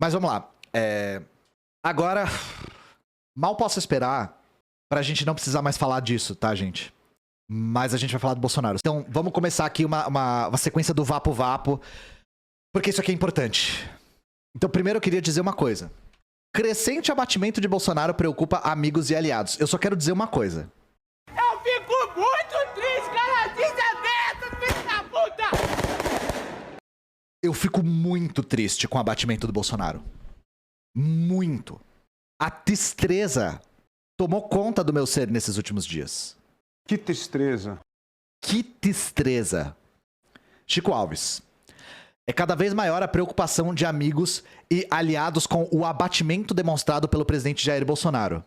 Mas vamos lá. Agora, mal posso esperar pra gente não precisar mais falar disso, tá, gente? Mas a gente vai falar do Bolsonaro. Então, vamos começar aqui uma sequência do Vapo Vapo, porque isso aqui é importante. Então, primeiro eu queria dizer uma coisa. Crescente abatimento de Bolsonaro preocupa amigos e aliados. Eu só quero dizer uma coisa. Eu fico muito triste, cara, desaberto, filho da puta! Eu fico muito triste com o abatimento do Bolsonaro. Muito. A tristeza tomou conta do meu ser nesses últimos dias. Que tristeza. Que tristeza. Chico Alves. É cada vez maior a preocupação de amigos e aliados com o abatimento demonstrado pelo presidente Jair Bolsonaro.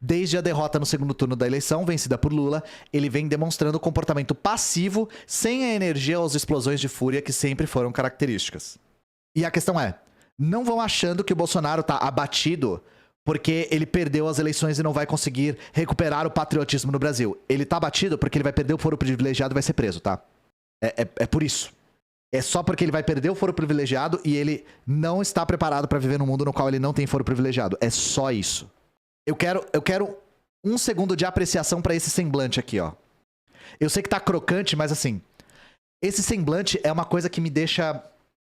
Desde a derrota no segundo turno da eleição, vencida por Lula, ele vem demonstrando comportamento passivo, sem a energia ou as explosões de fúria que sempre foram características. E a questão é, não vão achando que o Bolsonaro tá abatido porque ele perdeu as eleições e não vai conseguir recuperar o patriotismo no Brasil. Ele tá abatido porque ele vai perder o foro privilegiado e vai ser preso, tá? É por isso. É só porque ele vai perder o foro privilegiado e ele não está preparado para viver num mundo no qual ele não tem foro privilegiado. É só isso. Eu quero um segundo de apreciação pra esse semblante aqui, ó. Eu sei que tá crocante, mas assim, esse semblante é uma coisa que me deixa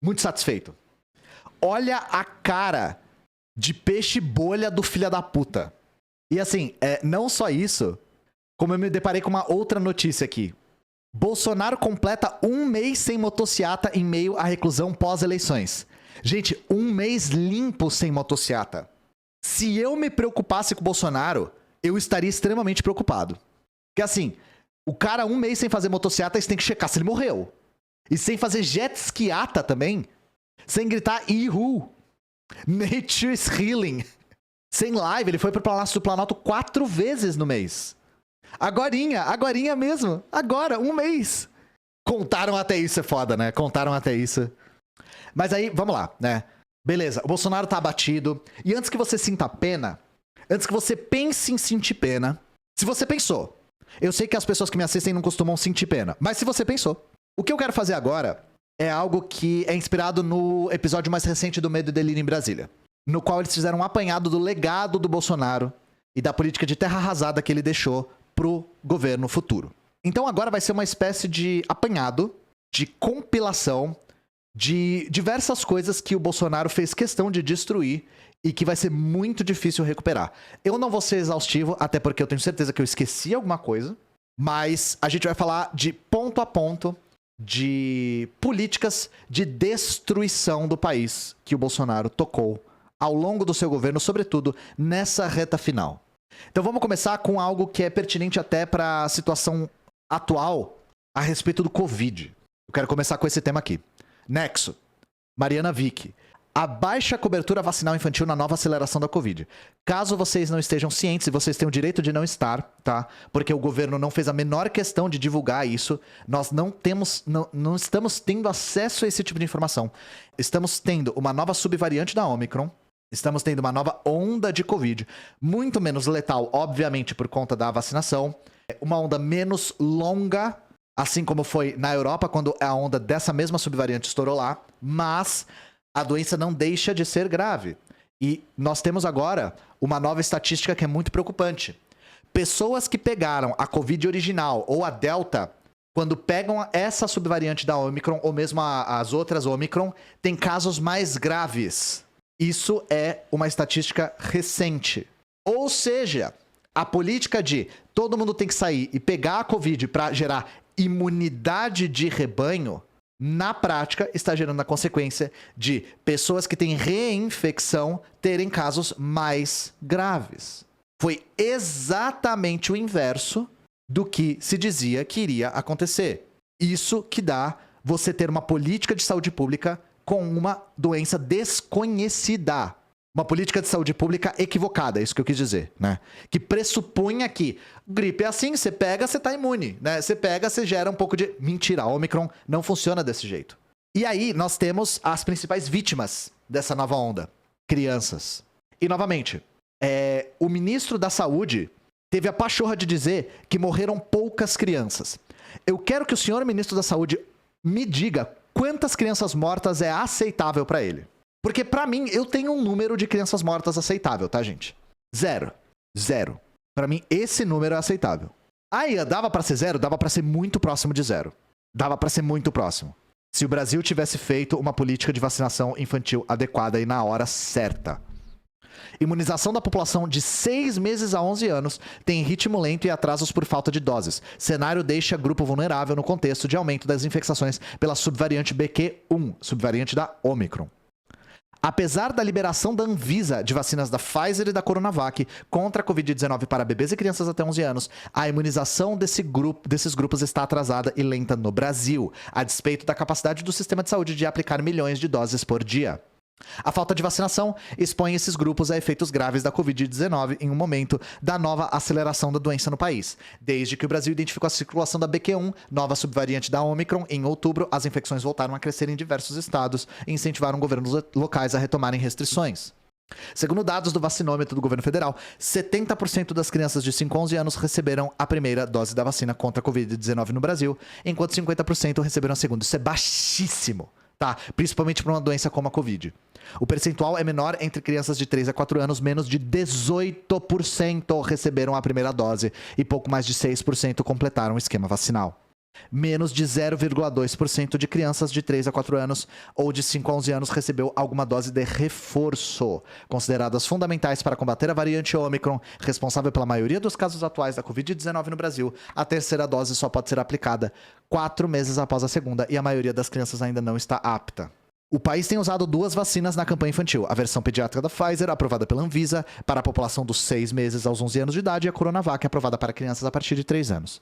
muito satisfeito. Olha a cara de peixe bolha do filho da puta. E assim, não só isso, como eu me deparei com uma outra notícia aqui. Bolsonaro completa 1 mês sem motociata em meio à reclusão pós-eleições. Gente, 1 mês limpo sem motociata. Se eu me preocupasse com o Bolsonaro, eu estaria extremamente preocupado. Porque assim, o cara 1 mês sem fazer motociata, você tem que checar se ele morreu. E sem fazer jet skiata também. Sem gritar Ihu. Nature is healing. Sem live, ele foi pro Palácio do Planalto 4 vezes no mês. Agorinha mesmo. Agora, 1 mês. Contaram até isso, é foda, né? Contaram até isso. Mas aí, vamos lá, né? Beleza, o Bolsonaro tá abatido. E antes que você sinta pena, antes que você pense em sentir pena, se você pensou, eu sei que as pessoas que me assistem não costumam sentir pena, mas se você pensou, o que eu quero fazer agora é algo que é inspirado no episódio mais recente do Medo e Delírio em Brasília, no qual eles fizeram um apanhado do legado do Bolsonaro e da política de terra arrasada que ele deixou pro governo futuro. Então agora vai ser uma espécie de apanhado, de compilação de diversas coisas que o Bolsonaro fez questão de destruir e que vai ser muito difícil recuperar. Eu não vou ser exaustivo, até porque eu tenho certeza que eu esqueci alguma coisa, mas a gente vai falar de ponto a ponto de políticas de destruição do país que o Bolsonaro tocou ao longo do seu governo, sobretudo nessa reta final. Então vamos começar com algo que é pertinente até para a situação atual a respeito do Covid. Eu quero começar com esse tema aqui. Nexo, Mariana Vick. A baixa cobertura vacinal infantil na nova aceleração da Covid. Caso vocês não estejam cientes, e vocês têm o direito de não estar, tá? Porque o governo não fez a menor questão de divulgar isso. Nós não estamos tendo acesso a esse tipo de informação. Estamos tendo uma nova subvariante da Omicron. Estamos tendo uma nova onda de Covid. Muito menos letal, obviamente, por conta da vacinação. Uma onda menos longa, assim como foi na Europa, quando a onda dessa mesma subvariante estourou lá. Mas a doença não deixa de ser grave. E nós temos agora uma nova estatística que é muito preocupante. Pessoas que pegaram a Covid original ou a Delta, quando pegam essa subvariante da Omicron, ou mesmo as outras Omicron, tem casos mais graves. Isso é uma estatística recente. Ou seja, a política de todo mundo tem que sair e pegar a Covid para gerar imunidade de rebanho, na prática, está gerando a consequência de pessoas que têm reinfecção terem casos mais graves. Foi exatamente o inverso do que se dizia que iria acontecer. Isso que dá você ter uma política de saúde pública com uma doença desconhecida. Uma política de saúde pública equivocada, é isso que eu quis dizer, né? Que pressupunha que gripe é assim, você pega, você tá imune, né? Você pega, você gera um pouco de... Mentira, a Omicron não funciona desse jeito. E aí, nós temos as principais vítimas dessa nova onda. Crianças. E, novamente, o ministro da Saúde teve a pachorra de dizer que morreram poucas crianças. Eu quero que o senhor ministro da Saúde me diga quantas crianças mortas é aceitável para ele. Porque pra mim, eu tenho um número de crianças mortas aceitável, tá, gente? 0. Pra mim, esse número é aceitável. Aí, dava pra ser 0? Dava pra ser muito próximo de 0. Dava pra ser muito próximo. Se o Brasil tivesse feito uma política de vacinação infantil adequada e na hora certa. Imunização da população de 6 meses a 11 anos tem ritmo lento e atrasos por falta de doses. Cenário deixa grupo vulnerável no contexto de aumento das infecções pela subvariante BQ.1, subvariante da Omicron. Apesar da liberação da Anvisa de vacinas da Pfizer e da Coronavac contra a Covid-19 para bebês e crianças até 11 anos, a imunização desses grupos está atrasada e lenta no Brasil, a despeito da capacidade do sistema de saúde de aplicar milhões de doses por dia. A falta de vacinação expõe esses grupos a efeitos graves da Covid-19 em um momento da nova aceleração da doença no país. Desde que o Brasil identificou a circulação da BQ.1, nova subvariante da Omicron, em outubro, as infecções voltaram a crescer em diversos estados e incentivaram governos locais a retomarem restrições. Segundo dados do vacinômetro do governo federal, 70% das crianças de 5 a 11 anos receberam a primeira dose da vacina contra a Covid-19 no Brasil, enquanto 50% receberam a segunda. Isso é baixíssimo, tá? Principalmente para uma doença como a Covid. O percentual é menor entre crianças de 3 a 4 anos, menos de 18% receberam a primeira dose e pouco mais de 6% completaram o esquema vacinal. Menos de 0,2% de crianças de 3 a 4 anos ou de 5 a 11 anos recebeu alguma dose de reforço, consideradas fundamentais para combater a variante Omicron, responsável pela maioria dos casos atuais da Covid-19 no Brasil. A terceira dose só pode ser aplicada 4 meses após a segunda e a maioria das crianças ainda não está apta. O país tem usado 2 vacinas na campanha infantil, a versão pediátrica da Pfizer, aprovada pela Anvisa, para a população dos 6 meses aos 11 anos de idade, e a Coronavac, aprovada para crianças a partir de 3 anos.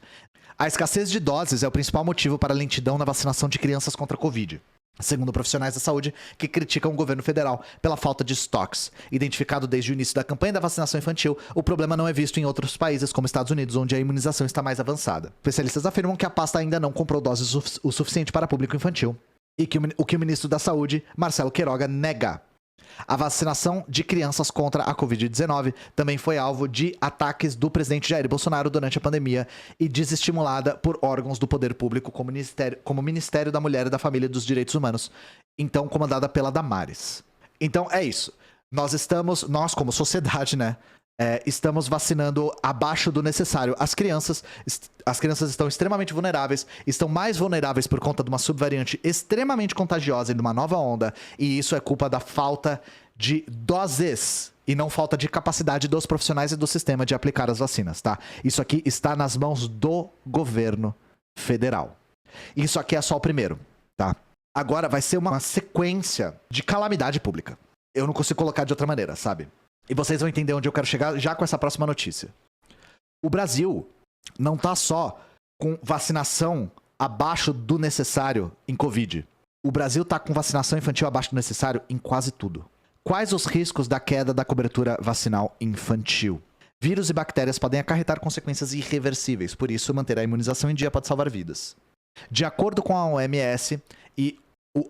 A escassez de doses é o principal motivo para a lentidão na vacinação de crianças contra a Covid, segundo profissionais da saúde que criticam o governo federal pela falta de estoques. Identificado desde o início da campanha da vacinação infantil, o problema não é visto em outros países, como Estados Unidos, onde a imunização está mais avançada. Especialistas afirmam que a pasta ainda não comprou doses o suficiente para público infantil. E o que o ministro da Saúde, Marcelo Queiroga, nega. A vacinação de crianças contra a Covid-19 também foi alvo de ataques do presidente Jair Bolsonaro durante a pandemia e desestimulada por órgãos do poder público como o Ministério da Mulher e da Família e dos Direitos Humanos, então comandada pela Damares. Então é isso. Nós como sociedade, né? Estamos vacinando abaixo do necessário. As crianças estão extremamente vulneráveis, estão mais vulneráveis por conta de uma subvariante extremamente contagiosa e de uma nova onda, e isso é culpa da falta de doses e não falta de capacidade dos profissionais e do sistema de aplicar as vacinas, tá? Isso aqui está nas mãos do governo federal. Isso aqui é só o primeiro, tá? Agora vai ser uma sequência de calamidade pública. Eu não consigo colocar de outra maneira, sabe? E vocês vão entender onde eu quero chegar já com essa próxima notícia. O Brasil não tá só com vacinação abaixo do necessário em Covid. O Brasil tá com vacinação infantil abaixo do necessário em quase tudo. Quais os riscos da queda da cobertura vacinal infantil? Vírus e bactérias podem acarretar consequências irreversíveis, por isso manter a imunização em dia pode salvar vidas. De acordo com a OMS e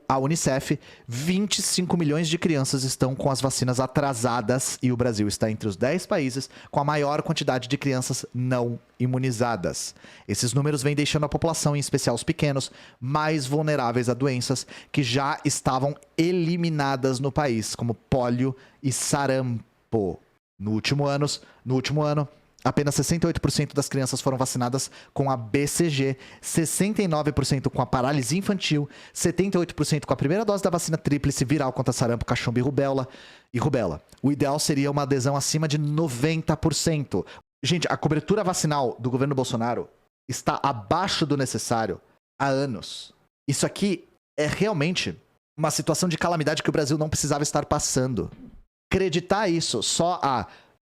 a Unicef, 25 milhões de crianças estão com as vacinas atrasadas e o Brasil está entre os 10 países com a maior quantidade de crianças não imunizadas. Esses números vêm deixando a população, em especial os pequenos, mais vulneráveis a doenças que já estavam eliminadas no país, como pólio e sarampo. No último ano, apenas 68% das crianças foram vacinadas com a BCG, 69% com a paralisia infantil, 78% com a primeira dose da vacina tríplice viral contra sarampo, cachumba e rubéola. O ideal seria uma adesão acima de 90%. Gente, a cobertura vacinal do governo Bolsonaro está abaixo do necessário há anos. Isso aqui é realmente uma situação de calamidade que o Brasil não precisava estar passando. Acreditar isso só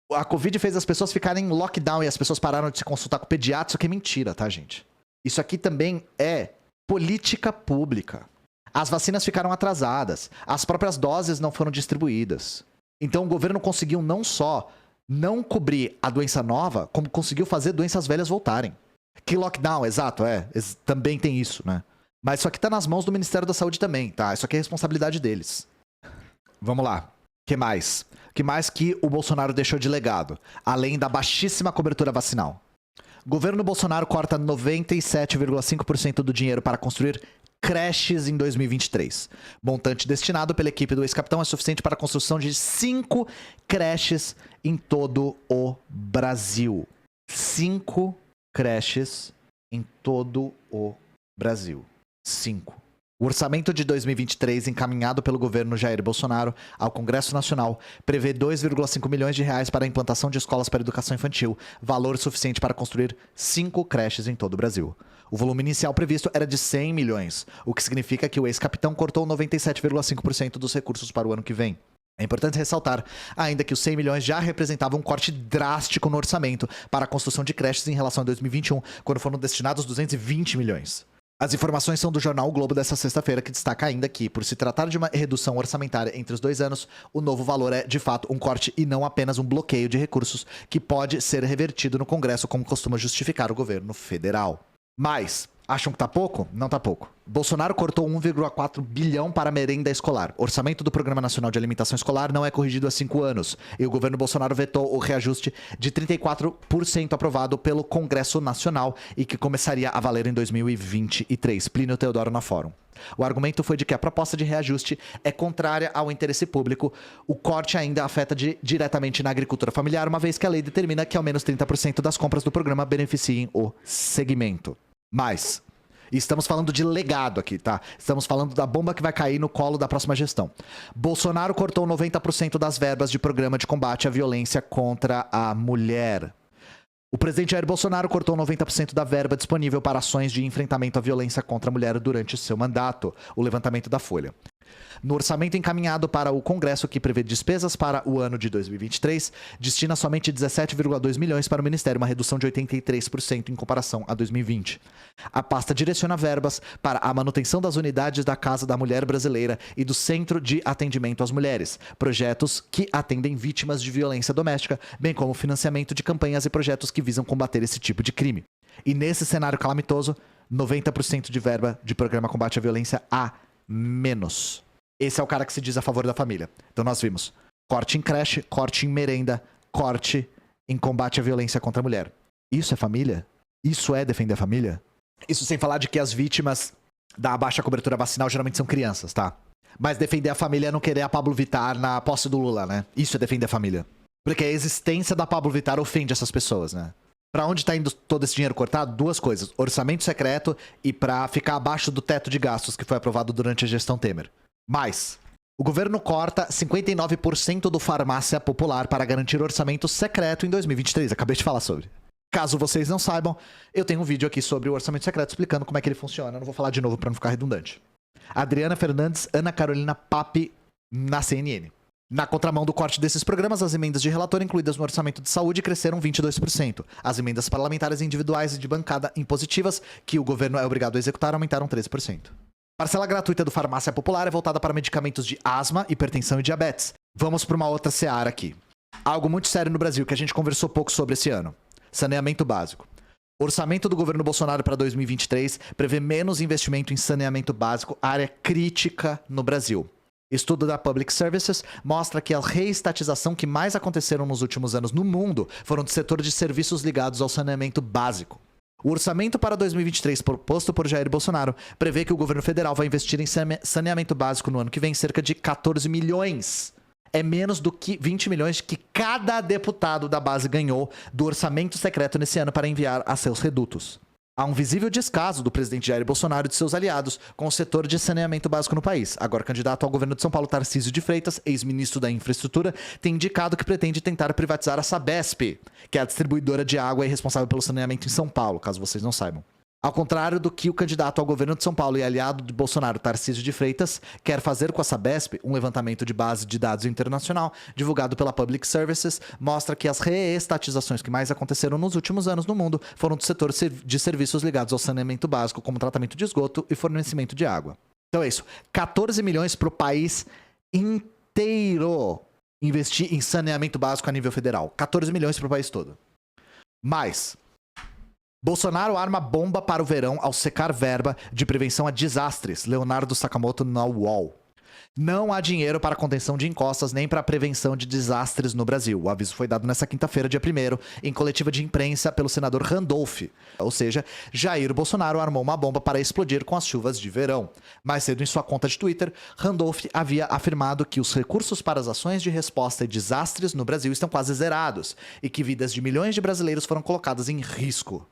a Covid fez as pessoas ficarem em lockdown e as pessoas pararam de se consultar com o pediatra. Isso aqui é mentira, tá, gente? Isso aqui também é política pública. As vacinas ficaram atrasadas. As próprias doses não foram distribuídas. Então o governo conseguiu não só não cobrir a doença nova, como conseguiu fazer doenças velhas voltarem. Que lockdown, exato, também tem isso, né? Mas isso aqui tá nas mãos do Ministério da Saúde também, tá? Isso aqui é responsabilidade deles. Vamos lá. O que mais? O que mais que o Bolsonaro deixou de legado? Além da baixíssima cobertura vacinal. Governo Bolsonaro corta 97,5% do dinheiro para construir creches em 2023. Montante destinado pela equipe do ex-capitão é suficiente para a construção de 5 creches em todo o Brasil. 5 creches em todo o Brasil. 5. O orçamento de 2023, encaminhado pelo governo Jair Bolsonaro ao Congresso Nacional, prevê 2,5 milhões de reais para a implantação de escolas para educação infantil, valor suficiente para construir 5 creches em todo o Brasil. O volume inicial previsto era de 100 milhões, o que significa que o ex-capitão cortou 97,5% dos recursos para o ano que vem. É importante ressaltar ainda que os 100 milhões já representavam um corte drástico no orçamento para a construção de creches em relação a 2021, quando foram destinados 220 milhões. As informações são do jornal O Globo desta sexta-feira, que destaca ainda que, por se tratar de uma redução orçamentária entre os 2 anos, o novo valor é, de fato, um corte e não apenas um bloqueio de recursos que pode ser revertido no Congresso, como costuma justificar o governo federal. Mas, acham que tá pouco? Não tá pouco. Bolsonaro cortou 1,4 bilhão para a merenda escolar. O orçamento do Programa Nacional de Alimentação Escolar não é corrigido há 5 anos. E o governo Bolsonaro vetou o reajuste de 34% aprovado pelo Congresso Nacional e que começaria a valer em 2023. Plínio Teodoro na Fórum. O argumento foi de que a proposta de reajuste é contrária ao interesse público. O corte ainda afeta diretamente na agricultura familiar, uma vez que a lei determina que ao menos 30% das compras do programa beneficiem o segmento. Mas, estamos falando de legado aqui, tá? Estamos falando da bomba que vai cair no colo da próxima gestão. Bolsonaro cortou 90% das verbas de programa de combate à violência contra a mulher. O presidente Jair Bolsonaro cortou 90% da verba disponível para ações de enfrentamento à violência contra a mulher durante seu mandato, o levantamento da Folha. No orçamento encaminhado para o Congresso, que prevê despesas para o ano de 2023, destina somente 17,2 milhões para o Ministério, uma redução de 83% em comparação a 2020. A pasta direciona verbas para a manutenção das unidades da Casa da Mulher Brasileira e do Centro de Atendimento às Mulheres, projetos que atendem vítimas de violência doméstica, bem como financiamento de campanhas e projetos que visam combater esse tipo de crime. E nesse cenário calamitoso, 90% de verba de programa combate à violência a menos. Esse é o cara que se diz a favor da família. Então nós vimos corte em creche, corte em merenda, corte em combate à violência contra a mulher. Isso é família? Isso é defender a família? Isso sem falar de que as vítimas da baixa cobertura vacinal geralmente são crianças, tá? Mas defender a família é não querer a Pablo Vittar na posse do Lula, né? Isso é defender a família. Porque a existência da Pablo Vittar ofende essas pessoas, né? Pra onde tá indo todo esse dinheiro cortado? 2 coisas. Orçamento secreto e pra ficar abaixo do teto de gastos que foi aprovado durante a gestão Temer. Mas, o governo corta 59% do farmácia popular para garantir orçamento secreto em 2023. Acabei de falar sobre. Caso vocês não saibam, eu tenho um vídeo aqui sobre o orçamento secreto explicando como é que ele funciona. Eu não vou falar de novo para não ficar redundante. Adriana Fernandes, Ana Carolina Papi, na CNN. Na contramão do corte desses programas, as emendas de relator incluídas no orçamento de saúde cresceram 22%. As emendas parlamentares individuais e de bancada impositivas, que o governo é obrigado a executar, aumentaram 13%. Parcela gratuita do Farmácia Popular é voltada para medicamentos de asma, hipertensão e diabetes. Vamos para uma outra seara aqui. Algo muito sério no Brasil que a gente conversou pouco sobre esse ano. Saneamento básico. O orçamento do governo Bolsonaro para 2023 prevê menos investimento em saneamento básico, área crítica no Brasil. Estudo da Public Services mostra que a reestatização que mais aconteceram nos últimos anos no mundo foram do setor de serviços ligados ao saneamento básico. O orçamento para 2023 proposto por Jair Bolsonaro prevê que o governo federal vai investir em saneamento básico no ano que vem cerca de 14 milhões. É menos do que 20 milhões que cada deputado da base ganhou do orçamento secreto nesse ano para enviar a seus redutos. Há um visível descaso do presidente Jair Bolsonaro e de seus aliados com o setor de saneamento básico no país. Agora, candidato ao governo de São Paulo, Tarcísio de Freitas, ex-ministro da Infraestrutura, tem indicado que pretende tentar privatizar a Sabesp, que é a distribuidora de água e responsável pelo saneamento em São Paulo, caso vocês não saibam. Ao contrário do que o candidato ao governo de São Paulo e aliado de Bolsonaro, Tarcísio de Freitas, quer fazer com a Sabesp, um levantamento de base de dados internacional divulgado pela Public Services, mostra que as reestatizações que mais aconteceram nos últimos anos no mundo foram do setor de serviços ligados ao saneamento básico, como tratamento de esgoto e fornecimento de água. Então é isso. 14 milhões para o país inteiro investir em saneamento básico a nível federal. 14 milhões para o país todo. Mas Bolsonaro arma bomba para o verão ao secar verba de prevenção a desastres. Leonardo Sakamoto na UOL. Não há dinheiro para contenção de encostas nem para prevenção de desastres no Brasil. O aviso foi dado nesta quinta-feira, dia 1º, em coletiva de imprensa pelo senador Randolph. Ou seja, Jair Bolsonaro armou uma bomba para explodir com as chuvas de verão. Mais cedo, em sua conta de Twitter, Randolph havia afirmado que os recursos para as ações de resposta a desastres no Brasil estão quase zerados e que vidas de milhões de brasileiros foram colocadas em risco.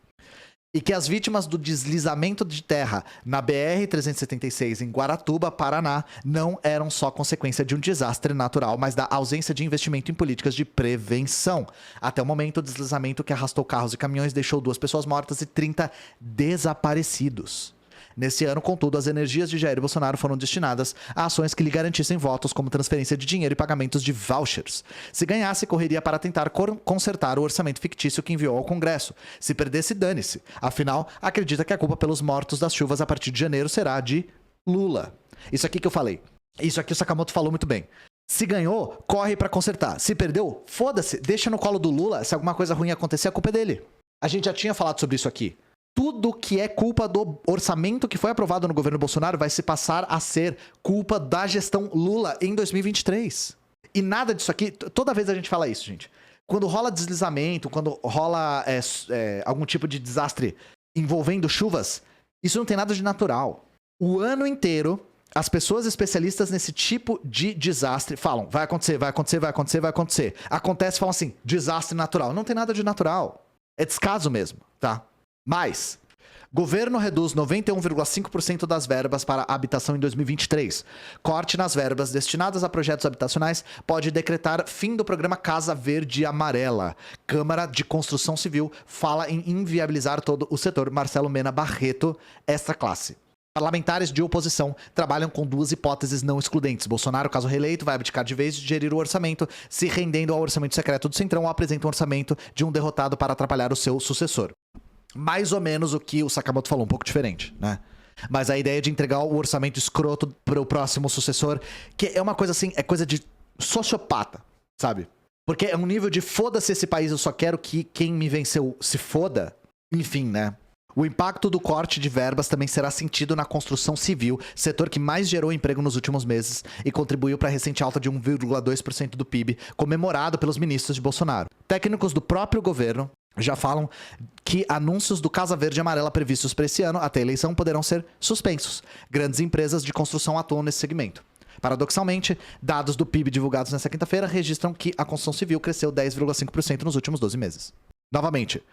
E que as vítimas do deslizamento de terra na BR-376 em Guaratuba, Paraná, não eram só consequência de um desastre natural, mas da ausência de investimento em políticas de prevenção. Até o momento, o deslizamento que arrastou carros e caminhões deixou 2 pessoas mortas e 30 desaparecidos. Nesse ano, contudo, as energias de Jair Bolsonaro foram destinadas a ações que lhe garantissem votos, como transferência de dinheiro e pagamentos de vouchers. Se ganhasse, correria para tentar consertar o orçamento fictício que enviou ao Congresso. Se perdesse, dane-se. Afinal, acredita que a culpa pelos mortos das chuvas a partir de janeiro será de Lula. Isso aqui que eu falei. Isso aqui o Sakamoto falou muito bem. Se ganhou, corre para consertar. Se perdeu, foda-se. Deixa no colo do Lula. Se alguma coisa ruim acontecer, a culpa é dele. A gente já tinha falado sobre isso aqui. Tudo que é culpa do orçamento que foi aprovado no governo Bolsonaro vai se passar a ser culpa da gestão Lula em 2023. E nada disso aqui, toda vez a gente fala isso, gente. Quando rola deslizamento, quando rola algum tipo de desastre envolvendo chuvas, isso não tem nada de natural. O ano inteiro, as pessoas especialistas nesse tipo de desastre falam, vai acontecer, vai acontecer, vai acontecer, vai acontecer. Acontece e falam assim, desastre natural. Não tem nada de natural. É descaso mesmo, tá? Mas, governo reduz 91,5% das verbas para habitação em 2023. Corte nas verbas destinadas a projetos habitacionais pode decretar fim do programa Casa Verde e Amarela. Câmara de Construção Civil fala em inviabilizar todo o setor. Marcelo Mena Barreto, esta classe. Parlamentares de oposição trabalham com 2 hipóteses não excludentes. Bolsonaro, caso reeleito, vai abdicar de vez de gerir o orçamento, se rendendo ao orçamento secreto do Centrão ou apresenta um orçamento de um derrotado para atrapalhar o seu sucessor. Mais ou menos o que o Sakamoto falou, um pouco diferente, né? Mas a ideia de entregar o orçamento escroto para o próximo sucessor, que é uma coisa assim, é coisa de sociopata, sabe? Porque é um nível de foda-se esse país, eu só quero que quem me venceu se foda. Enfim, né? O impacto do corte de verbas também será sentido na construção civil, setor que mais gerou emprego nos últimos meses e contribuiu para a recente alta de 1,2% do PIB, comemorado pelos ministros de Bolsonaro. Técnicos do próprio governo já falam que anúncios do Casa Verde e Amarela previstos para esse ano, até a eleição, poderão ser suspensos. Grandes empresas de construção atuam nesse segmento. Paradoxalmente, dados do PIB divulgados nesta quinta-feira registram que a construção civil cresceu 10,5% nos últimos 12 meses. Novamente,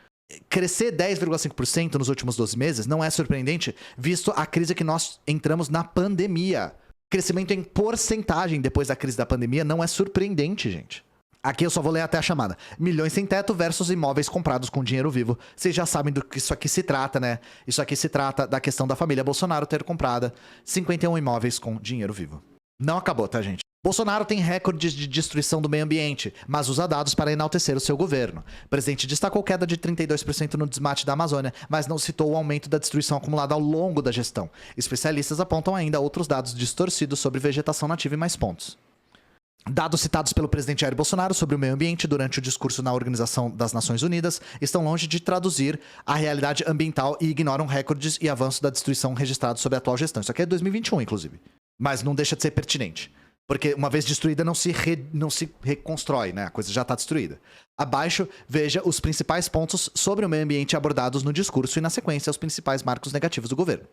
crescer 10,5% nos últimos 12 meses não é surpreendente, visto a crise que nós entramos na pandemia. Crescimento em porcentagem depois da crise da pandemia não é surpreendente, gente. Aqui eu só vou ler até a chamada. Milhões sem teto versus imóveis comprados com dinheiro vivo. Vocês já sabem do que isso aqui se trata, né? Isso aqui se trata da questão da família Bolsonaro ter comprado 51 imóveis com dinheiro vivo. Não acabou, tá, gente? Bolsonaro tem recordes de destruição do meio ambiente, mas usa dados para enaltecer o seu governo. O presidente destacou queda de 32% no desmate da Amazônia, mas não citou o aumento da destruição acumulada ao longo da gestão. Especialistas apontam ainda outros dados distorcidos sobre vegetação nativa e mais pontos. Dados citados pelo presidente Jair Bolsonaro sobre o meio ambiente durante o discurso na Organização das Nações Unidas estão longe de traduzir a realidade ambiental e ignoram recordes e avanços da destruição registrados sob a atual gestão. Isso aqui é 2021, inclusive. Mas não deixa de ser pertinente. Porque uma vez destruída não se reconstrói, né? A coisa já está destruída. Abaixo, veja os principais pontos sobre o meio ambiente abordados no discurso e, na sequência, os principais marcos negativos do governo.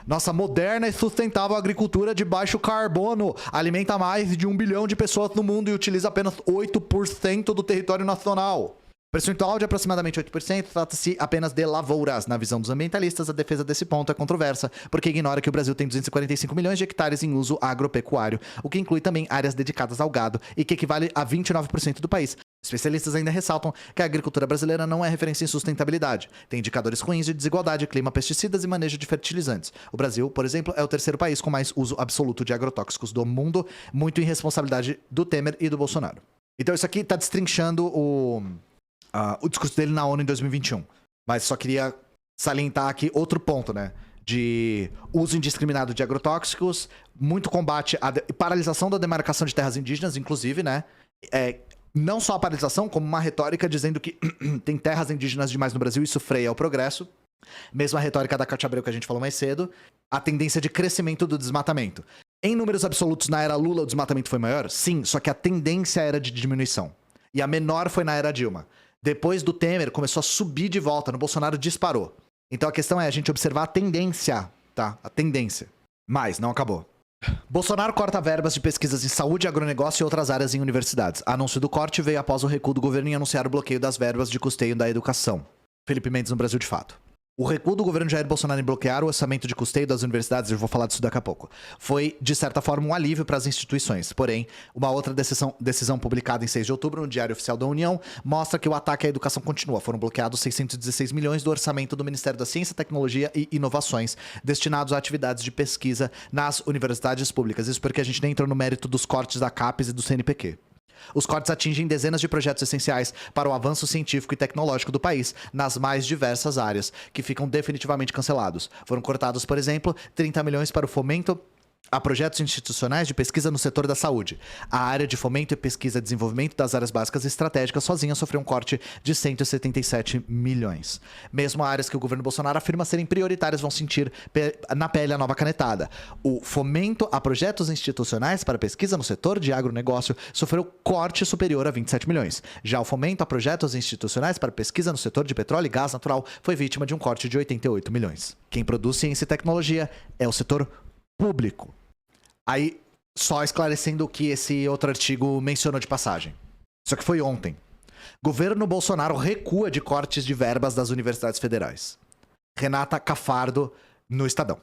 Nossa moderna e sustentável agricultura de baixo carbono alimenta mais de 1 bilhão de pessoas no mundo e utiliza apenas 8% do território nacional. Percentual de aproximadamente 8%, trata-se apenas de lavouras. Na visão dos ambientalistas, a defesa desse ponto é controversa, porque ignora que o Brasil tem 245 milhões de hectares em uso agropecuário, o que inclui também áreas dedicadas ao gado e que equivale a 29% do país. Especialistas ainda ressaltam que a agricultura brasileira não é referência em sustentabilidade. Tem indicadores ruins de desigualdade, clima, pesticidas e manejo de fertilizantes. O Brasil, por exemplo, é o terceiro país com mais uso absoluto de agrotóxicos do mundo, muito em responsabilidade do Temer e do Bolsonaro. Então isso aqui está destrinchando o discurso dele na ONU em 2021. Mas só queria salientar aqui outro ponto, né? De uso indiscriminado de agrotóxicos, muito combate à paralisação da demarcação de terras indígenas, inclusive, né? Não só a paralisação, como uma retórica dizendo que tem terras indígenas demais no Brasil e isso freia o progresso. Mesmo a retórica da Cátia Abreu que a gente falou mais cedo. A tendência de crescimento do desmatamento. Em números absolutos, na era Lula, o desmatamento foi maior? Sim, só que a tendência era de diminuição. E a menor foi na era Dilma. Depois do Temer, começou a subir de volta. No Bolsonaro, disparou. Então a questão é a gente observar a tendência, tá? A tendência. Mas não acabou. Bolsonaro corta verbas de pesquisas em saúde, agronegócio e outras áreas em universidades. Anúncio do corte veio após o recuo do governo em anunciar o bloqueio das verbas de custeio da educação. Felipe Mendes no Brasil de Fato. O recuo do governo Jair Bolsonaro em bloquear o orçamento de custeio das universidades, eu vou falar disso daqui a pouco, foi, de certa forma, um alívio para as instituições. Porém, uma outra decisão publicada em 6 de outubro no Diário Oficial da União mostra que o ataque à educação continua. Foram bloqueados 616 milhões do orçamento do Ministério da Ciência, Tecnologia e Inovações destinados a atividades de pesquisa nas universidades públicas. Isso porque a gente nem entrou no mérito dos cortes da CAPES e do CNPq. Os cortes atingem dezenas de projetos essenciais para o avanço científico e tecnológico do país, nas mais diversas áreas, que ficam definitivamente cancelados. Foram cortados, por exemplo, 30 milhões para o fomento a projetos institucionais de pesquisa no setor da saúde. A área de fomento e pesquisa e desenvolvimento das áreas básicas e estratégicas sozinha sofreu um corte de 177 milhões. Mesmo áreas que o governo Bolsonaro afirma serem prioritárias vão sentir na pele a nova canetada. O fomento a projetos institucionais para pesquisa no setor de agronegócio sofreu corte superior a 27 milhões. Já o fomento a projetos institucionais para pesquisa no setor de petróleo e gás natural foi vítima de um corte de 88 milhões. Quem produz ciência e tecnologia é o setor público. Aí, só esclarecendo o que esse outro artigo mencionou de passagem. Isso aqui foi ontem. Governo Bolsonaro recua de cortes de verbas das universidades federais. Renata Cafardo, no Estadão.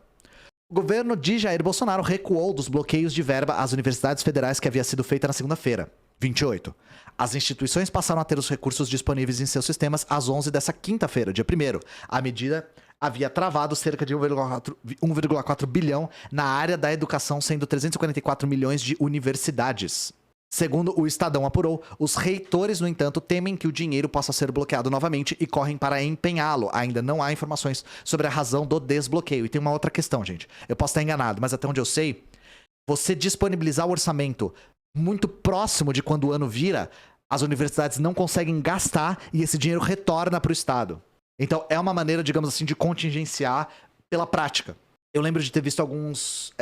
O governo de Jair Bolsonaro recuou dos bloqueios de verba às universidades federais que havia sido feita na segunda-feira, 28. As instituições passaram a ter os recursos disponíveis em seus sistemas às 11 dessa quinta-feira, dia 1º. A medida havia travado cerca de 1,4 bilhão na área da educação, sendo 344 milhões de universidades. Segundo o Estadão apurou, os reitores, no entanto, temem que o dinheiro possa ser bloqueado novamente e correm para empenhá-lo. Ainda não há informações sobre a razão do desbloqueio. E tem uma outra questão, gente. Eu posso estar enganado, mas até onde eu sei, você disponibilizar o orçamento muito próximo de quando o ano vira, as universidades não conseguem gastar e esse dinheiro retorna para o Estado. Então, é uma maneira, digamos assim, de contingenciar pela prática. Eu lembro de ter visto alguns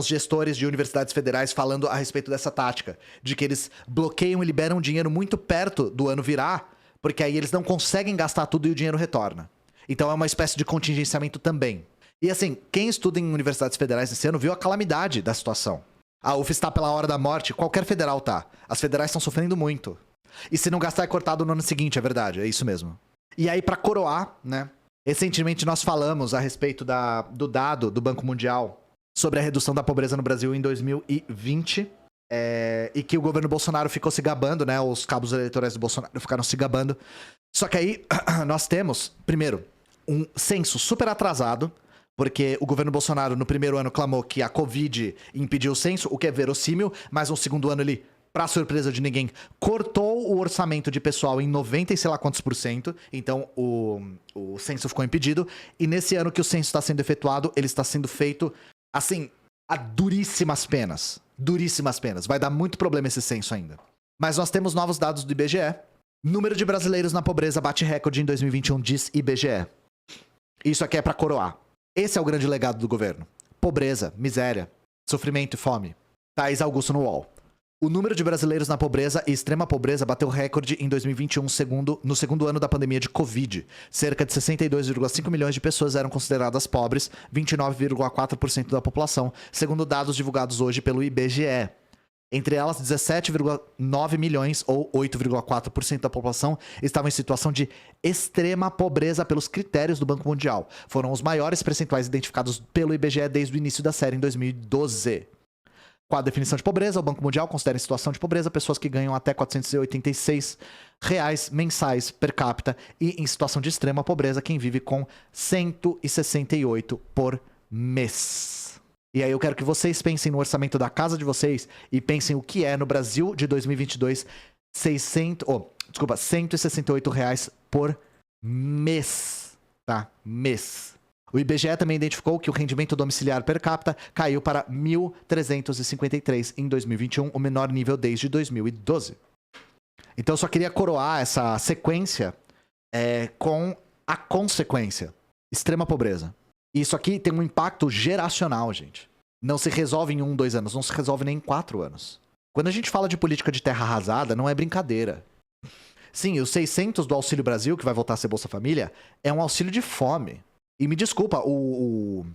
gestores de universidades federais falando a respeito dessa tática, de que eles bloqueiam e liberam dinheiro muito perto do ano virar, porque aí eles não conseguem gastar tudo e o dinheiro retorna. Então, é uma espécie de contingenciamento também. E assim, quem estuda em universidades federais esse ano viu a calamidade da situação. A UF está pela hora da morte, qualquer federal tá. As federais estão sofrendo muito. E se não gastar é cortado no ano seguinte, é verdade, é isso mesmo. E aí, para coroar, né? Recentemente nós falamos a respeito do dado do Banco Mundial sobre a redução da pobreza no Brasil em 2020. E que o governo Bolsonaro ficou se gabando, né? Os cabos eleitorais do Bolsonaro ficaram se gabando. Só que aí nós temos, primeiro, um censo super atrasado, porque o governo Bolsonaro no primeiro ano clamou que a Covid impediu o censo, o que é verossímil, mas no segundo ano ele, pra surpresa de ninguém, cortou o orçamento de pessoal em 90 e sei lá quantos %, então o censo ficou impedido, e nesse ano que o censo está sendo efetuado, ele está sendo feito, assim, a duríssimas penas. Duríssimas penas. Vai dar muito problema esse censo ainda. Mas nós temos novos dados do IBGE. Número de brasileiros na pobreza bate recorde em 2021, diz IBGE. Isso aqui é pra coroar. Esse é o grande legado do governo. Pobreza, miséria, sofrimento e fome. Thaís Augusto no UOL. O número de brasileiros na pobreza e extrema pobreza bateu recorde em 2021, no segundo ano da pandemia de Covid. Cerca de 62,5 milhões de pessoas eram consideradas pobres, 29,4% da população, segundo dados divulgados hoje pelo IBGE. Entre elas, 17,9 milhões, ou 8,4% da população, estavam em situação de extrema pobreza pelos critérios do Banco Mundial. Foram os maiores percentuais identificados pelo IBGE desde o início da série, em 2012. Com a definição de pobreza, o Banco Mundial considera em situação de pobreza pessoas que ganham até R$ 486 mensais per capita e em situação de extrema pobreza quem vive com 168 por mês. E aí eu quero que vocês pensem no orçamento da casa de vocês e pensem o que é no Brasil de 2022 168 reais por mês, tá? Mês. O IBGE também identificou que o rendimento domiciliar per capita caiu para 1.353 em 2021, o menor nível desde 2012. Então eu só queria coroar essa sequência com a consequência. Extrema pobreza. E isso aqui tem um impacto geracional, gente. não se resolve em 1, 2 anos, não se resolve nem em 4 anos. Quando a gente fala de política de terra arrasada, não é brincadeira. Sim, os 600 do Auxílio Brasil, que vai voltar a ser Bolsa Família, é um auxílio de fome. E me desculpa, eu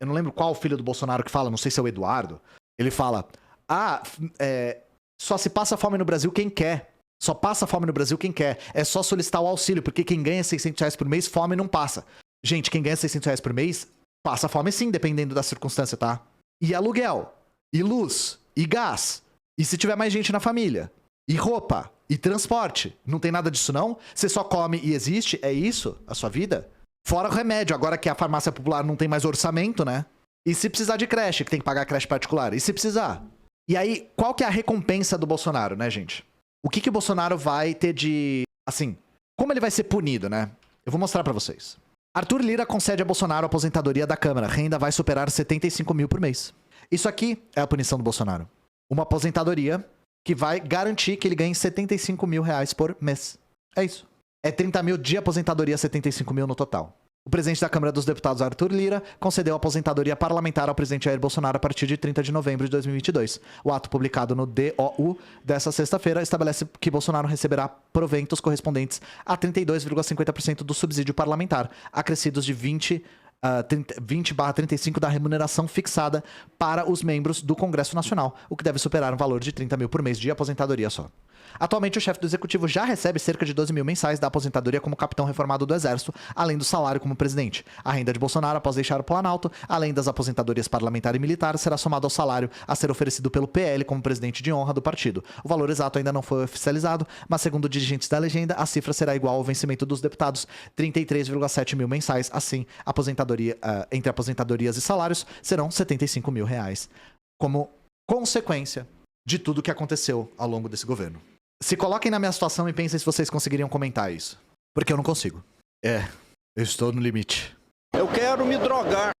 não lembro qual o filho do Bolsonaro que fala, não sei se é o Eduardo. Ele fala, só se passa fome no Brasil quem quer. Só passa fome no Brasil quem quer. É só solicitar o auxílio, porque quem ganha 600 reais por mês, fome não passa. Gente, quem ganha 600 reais por mês, passa fome sim, dependendo da circunstância, tá? E aluguel, e luz, e gás. E se tiver mais gente na família? E roupa, e transporte. Não tem nada disso não? Você só come e existe? É isso a sua vida? Fora o remédio, agora que a farmácia popular não tem mais orçamento, né? E se precisar de creche, que tem que pagar creche particular? E se precisar? E aí, qual que é a recompensa do Bolsonaro, né, gente? O que o Bolsonaro vai ter de... Assim, como ele vai ser punido, né? Eu vou mostrar pra vocês. Arthur Lira concede a Bolsonaro a aposentadoria da Câmara. Renda vai superar 75 mil por mês. Isso aqui é a punição do Bolsonaro. Uma aposentadoria que vai garantir que ele ganhe 75 mil reais por mês. É isso. É 30 mil de aposentadoria, 75 mil no total. O presidente da Câmara dos Deputados, Arthur Lira, concedeu a aposentadoria parlamentar ao presidente Jair Bolsonaro a partir de 30 de novembro de 2022. O ato publicado no DOU dessa sexta-feira estabelece que Bolsonaro receberá proventos correspondentes a 32,50% do subsídio parlamentar, acrescidos de 20/35 da remuneração fixada para os membros do Congresso Nacional, o que deve superar um valor de 30 mil por mês de aposentadoria só. Atualmente, o chefe do executivo já recebe cerca de 12 mil mensais da aposentadoria como capitão reformado do Exército, além do salário como presidente. A renda de Bolsonaro, após deixar o Planalto, além das aposentadorias parlamentar e militar, será somada ao salário a ser oferecido pelo PL como presidente de honra do partido. O valor exato ainda não foi oficializado, mas segundo dirigentes da legenda, a cifra será igual ao vencimento dos deputados, 33,7 mil mensais. Assim, aposentadoria, entre aposentadorias e salários, serão 75 mil reais, como consequência de tudo que aconteceu ao longo desse governo. Se coloquem na minha situação e pensem se vocês conseguiriam comentar isso. Porque eu não consigo. Eu estou no limite. Eu quero me drogar.